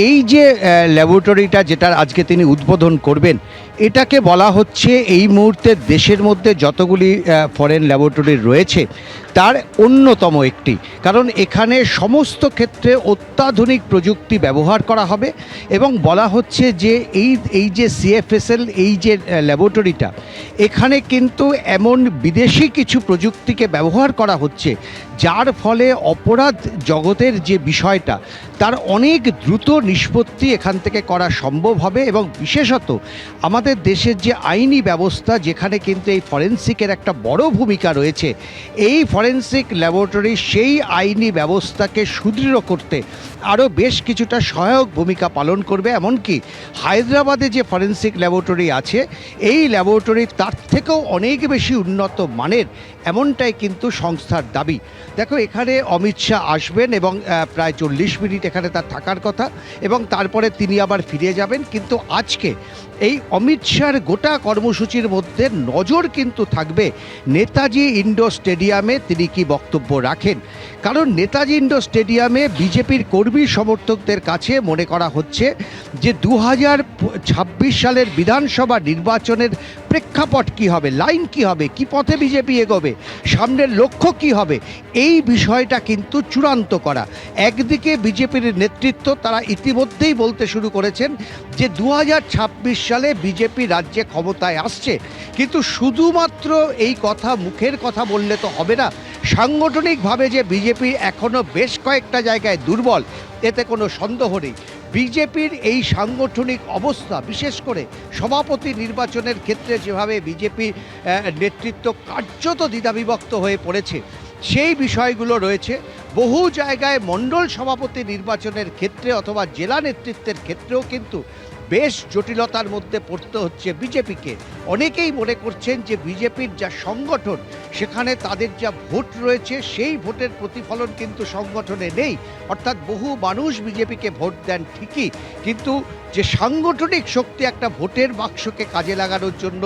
এই যে ল্যাবরেটরিটা যেটার আজকে তিনি উদ্বোধন করবেন, এটাকে বলা হচ্ছে এই মুহূর্তে দেশের মধ্যে যতগুলি ফরেন ল্যাবরেটরি রয়েছে তার অন্যতম একটি। কারণ এখানে সমস্ত ক্ষেত্রে অত্যাধুনিক প্রযুক্তি ব্যবহার করা হবে এবং বলা হচ্ছে যে এই যে সিএফএসএল এই যে ল্যাবরেটরিটা, এখানে কিন্তু এমন বিদেশি কিছু প্রযুক্তিকে ব্যবহার করা হচ্ছে যার ফলে অপরাধ জগতের যে বিষয়টা তার অনেক দ্রুত নিষ্পত্তি এখান থেকে করা সম্ভব হবে। এবং বিশেষত আমাদের দেশের যে আইনি ব্যবস্থা, যেখানে কিন্তু এই ফরেন্সিকের একটা বড় ভূমিকা রয়েছে, এই ফরেন্সিক ল্যাবরেটরি সেই আইনি ব্যবস্থাকে সুদৃঢ় করতে আরও বেশ কিছুটা সহায়ক ভূমিকা পালন করবে। এমনকি হায়দ্রাবাদে যে ফরেন্সিক ল্যাবরেটরি আছে, এই ল্যাবরেটরি তার থেকেও অনেক বেশি উন্নত মানের, এমনটাই কিন্তু সংস্থার দাবি। দেখো, এখানে অমিত শাহ আসবেন এবং প্রায় 40 মিনিট এখানে তার থাকার কথা এবং তারপরে তিনি আবার ফিরে যাবেন। কিন্তু আজকে এই অমিত শাহর গোটা কর্মসূচির মধ্যে নজর কিন্তু থাকবে নেতাজি ইন্ডোর স্টেডিয়ামে তিনি কি বক্তব্য রাখেন। কারণ নেতাজি ইন্ডোর স্টেডিয়ামে বিজেপির কর্মী সমর্থকদের কাছে মনে করা হচ্ছে যে 2026 সালের বিধানসভা নির্বাচনের প্রেক্ষাপট কী হবে, লাইন কী হবে, কী পথে বিজেপি এগোবে, সামনের লক্ষ্য কী হবে, এই বিষয়টা কিন্তু চূড়ান্ত করা। একদিকে বিজেপির নেতৃত্ব তারা ইতিমধ্যেই বলতে শুরু করেছেন যে 2026 সালে বিজেপি রাজ্যে ক্ষমতায় আসছে, কিন্তু শুধুমাত্র এই কথা মুখের কথা বললে তো হবে না। সাংগঠনিকভাবে যে বিজেপি এখনও বেশ কয়েকটা জায়গায় দুর্বল, এতে কোনো সন্দেহ নেই। বিজেপির এই সাংগঠনিক অবস্থা, বিশেষ করে সভাপতি নির্বাচনের ক্ষেত্রে যেভাবে বিজেপি নেতৃত্ব কার্যত দ্বিধাবিভক্ত হয়ে পড়েছে, সেই বিষয়গুলো রয়েছে। বহু জায়গায় মণ্ডল সভাপতি নির্বাচনের ক্ষেত্রে অথবা জেলা নেতৃত্বের ক্ষেত্রেও কিন্তু বেশ জটিলতার মধ্যে পড়তে হচ্ছে বিজেপিকে। অনেকেই মনে করছেন যে বিজেপির যা সংগঠন, সেখানে তাদের যা ভোট রয়েছে সেই ভোটের প্রতিফলন কিন্তু সংগঠনে নেই। অর্থাৎ বহু মানুষ বিজেপিকে ভোট দেন ঠিকই, কিন্তু যে সাংগঠনিক শক্তি একটা ভোটের বাক্সকে কাজে লাগানোর জন্য,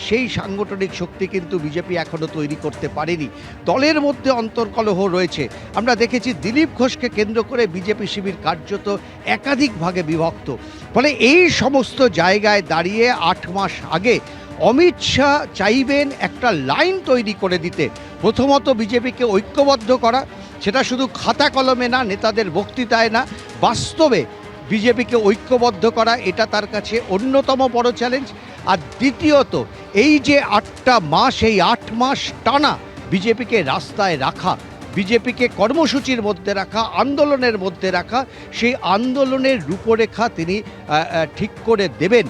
সেই সাংগঠনিক শক্তি কিন্তু বিজেপি এখনও তৈরি করতে পারেনি। দলের মধ্যে অন্তর্কলহ রয়েছে। আমরা দেখেছি দিলীপ ঘোষকে কেন্দ্র করে বিজেপি শিবির কার্যত একাধিক ভাগে বিভক্ত। ফলে এই সমস্ত জায়গায় দাঁড়িয়ে 8 মাস আগে অমিত শাহ চাইবেন একটা লাইন তৈরি করে দিতে। প্রথমত বিজেপিকে ঐক্যবদ্ধ করা, সেটা শুধু খাতা কলমে না, নেতাদের বক্তৃতায় না, বাস্তবে বিজেপিকে ঐক্যবদ্ধ করা, এটা তার কাছে অন্যতম বড় চ্যালেঞ্জ। আর দ্বিতীয়ত, এই যে 8টা মাস, এই 8 মাস টানা বিজেপিকে রাস্তায় রাখা, বিজেপিকে কর্মসূচির মধ্যে রাখা, আন্দোলনের মধ্যে রাখা, সেই আন্দোলনের রূপরেখা তিনি ঠিক করে দেবেন।